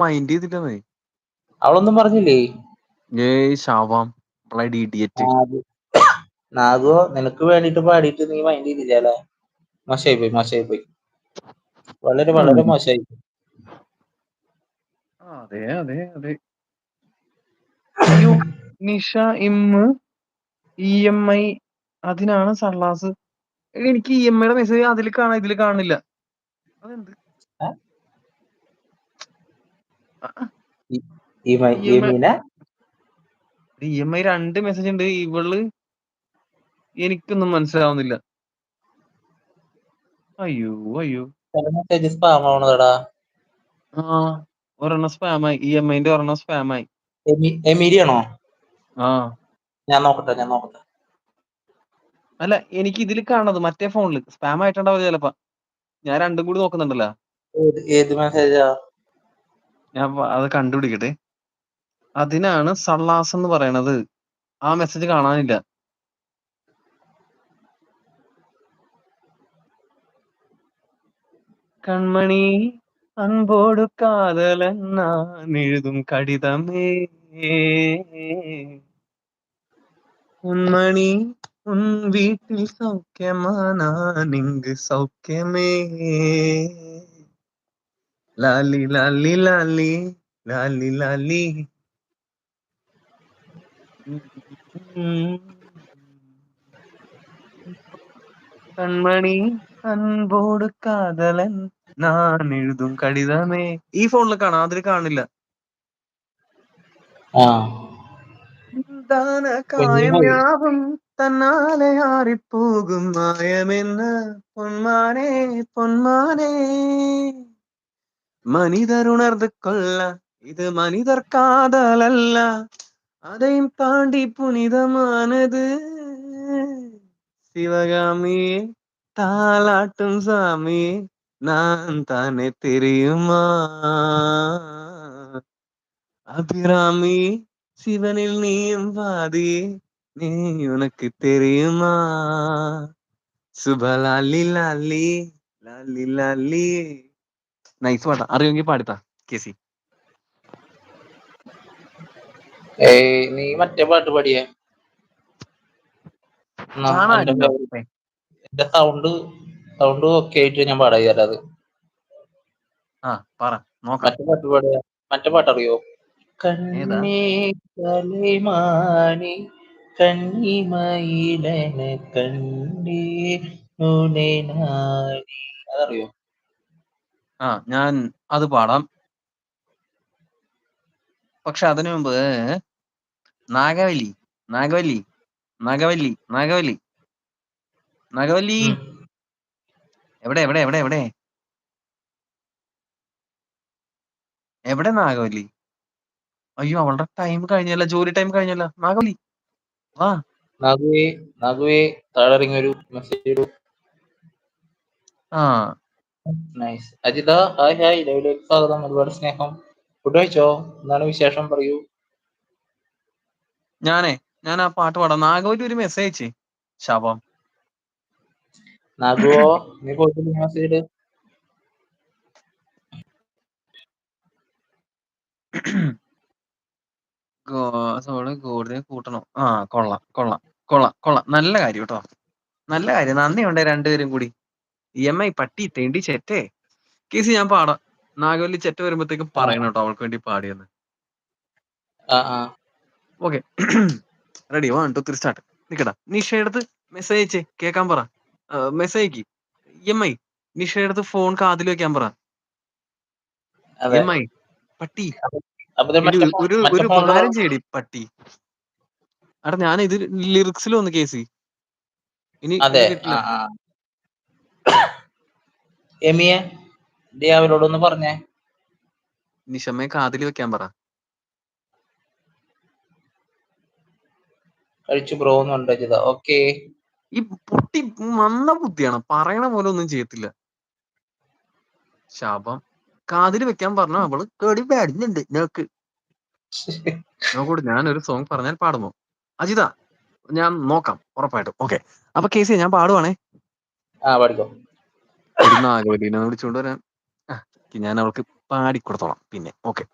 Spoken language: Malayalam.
മൈൻഡ് ചെയ്തില്ലെന്നേ. അവളൊന്നും പറഞ്ഞില്ലേ? ഏയ് ശാവാം ബ്ലഡി ഇഡിയറ്റ്. നാഗോ നിനക്ക് വേണ്ടിട്ട് പാടിയിട്ട് നീ മൈൻഡ് ചെയ്തില്ല അല്ലെ? മോശമായി പോയി വളരെ വളരെ മോശമായി. അതെ അതെ അതെ. അയ്യോ നിഷ EMI അതിനാണ് സള്ളാസ്. എനിക്ക് EMIയുടെ മെസ്സേജ് അതിൽ കാണാം, ഇതിൽ കാണില്ല. അതെന്ത്? EMI 2 മെസ്സേജ് ഉണ്ട്. ഇവള് എനിക്കൊന്നും മനസ്സിലാവുന്നില്ല. അയ്യോ അയ്യോ. ഒരെണ്ണം സ്പാമായി. EMIന്റെ ഒരെണ്ണം സ്പാമായി. എമീരിയാണോ? ആ ഞാൻ നോക്കട്ടെ. അല്ല, എനിക്ക് ഇതിൽ കാണുന്നത് മറ്റേ ഫോണില് സ്പാം ആയിട്ടുണ്ടാവില്ല ചിലപ്പോ. ഞാൻ രണ്ടും കൂടി നോക്കുന്നുണ്ടല്ലോ. ഏത് മെസ്സേജാ? ഞാൻ അത് കണ്ടുപിടിക്കട്ടെ. അതിനാണ് സള്ളാസ് എന്ന് പറയണത്. ആ മെസ്സേജ് കാണാനില്ല. കൺമണി അൻപോടു കാതലെന്നാൻ എഴുതും കടിതമേ ഉന്മണി ഉൻ വീട്ടിൽ സൗഖ്യമാനാൻ ഇங்கு സൗഖ്യമേ ലാലി ലാലി ലാലി ലാലി ലാലി. കൺമണി അൻപോട് കാതലൻ ഞാൻ എഴുതും കടിതമേ. ഈ ഫോണിൽ കാണാം, അതിൽ കാണില്ല. കായം യാവും തന്നാലെ ആറിപ്പോകും മായമെന്ന് പൊന്മാനേ പൊന്മാനേ. മനിതരുണർந்து കൊള്ള ഇത് മനിതർ കാതലല്ല, അதையும் தாண்டி புனிதமானது. சிவகாமியே தாலாட்டும் சாமியே நான் தானே தெரியுமா. அபிராமி சிவனில் நீயும் பாதியே நீ உனக்கு தெரியுமா. സുബലാലി ലാലി ലാലി ലാലി. നൈസ് പാട്ടാ, അറിയുമെങ്കിൽ പാടിത്താ കേസി. നീ മറ്റേ പാട്ട് പാടിയേ. എന്റെ സൗണ്ട് ഒക്കെ ആയിട്ട് ഞാൻ പാടാ. അത് മറ്റേ പാട്ടറിയോ? കണ്ണേ കലൈമാനി കണ്ണിമയിലന കണ്ടേ നുണനാനി. അതറിയോ? ഞാൻ അത് പാടാം. പക്ഷെ അതിനു മുമ്പ് നാഗവല്ലി നാഗവല്ലി നാഗവല്ലി നാഗവല്ലി നാഗവല്ലി എവിടെ എവിടെ എവിടെ എവിടെ എവിടെ നാഗവല്ലി? അയ്യോ, അവളുടെ ടൈം കഴിഞ്ഞല്ല, ജോലി ടൈം കഴിഞ്ഞല്ല. നാഗവല്ലി വാ. നാഗുവേ താഴെ ഇറങ്ങി ഒരു മെസ്സേജ് ഇടൂ. നൈസ്. അജിത ഹായ് ലൈവിലേക്ക് സ്വാഗതം, ഒരുപാട് സ്നേഹം. ഫുഡ് കഴിച്ചോ? എന്താണ് വിശേഷം, പറയൂ. ഞാൻ ആ പാട്ട് പാടാം. നാഗവല്ലി ഒരു മെസ്സേജ് അയച്ചേ. ശാപം നാഗുവോ, നീ പോയിട്ട് മെസ്സേജ്. കൂടുതൽ കൂട്ടണം. കൊള്ളാം. നല്ല കാര്യം കേട്ടോ, നല്ല കാര്യം. നന്ദിയുണ്ട് രണ്ടുപേരും കൂടി. EMI പട്ടി തേണ്ടി ചെറ്റേ. കേസി ഞാൻ പാടാം. നാഗവല്ലി ചെറ്റ വരുമ്പോഴത്തേക്കും പറയണം കേട്ടോ അവൾക്ക് വേണ്ടി പാടിയെന്ന്. Okay, ready? 1 2 3 സ്റ്റാർട്ട്. നിക്കടാ, നിഷയെടുത്ത് മെസ്സേജ് അയച്ചേ, കേക്കാൻ പറ. മെസ്സേജ് EMI നിഷയെടുത്ത് ഫോൺ കാതിൽ വെക്കാൻ പറ. EMI പട്ടി ഒരു ഉപകാരം ചെയ്യടി പട്ടി. അടാ, ഞാൻ ഇത് ലിറിക്സിൽ വന്ന് കേസി. ഇനി കിട്ടില്ല. അവരോടൊന്ന് പറഞ്ഞേ, നിഷമ്മയെ കാതിൽ വെക്കാൻ പറ. കഴിച്ചു ബ്രോ എന്നുണ്ട് അജിത. ഓക്കെ. ഈ പൊട്ടി മന്ന ബുദ്ധിയാണ്, പറയണ പോലെ ഒന്നും ചെയ്യത്തില്ല. ശാപം കാതിൽ വെക്കാൻ പറഞ്ഞ അവള് കേടി പാടുന്നുണ്ട്. നോക്കൂടെ, ഞാനൊരു സോങ് പറഞ്ഞാൽ പാടുമോ അജിത? ഞാൻ നോക്കാം ഉറപ്പായിട്ടും. ഓക്കെ, അപ്പൊ കേസി ഞാൻ പാടുവാണേ. പാടിക്കോ. എടി നാഗവല്ലിനെ വിളിച്ചോണ്ട് വരാൻ ഞാൻ അവൾക്ക് പാടിക്കൊടുത്തോളാം പിന്നെ. ഓക്കെ.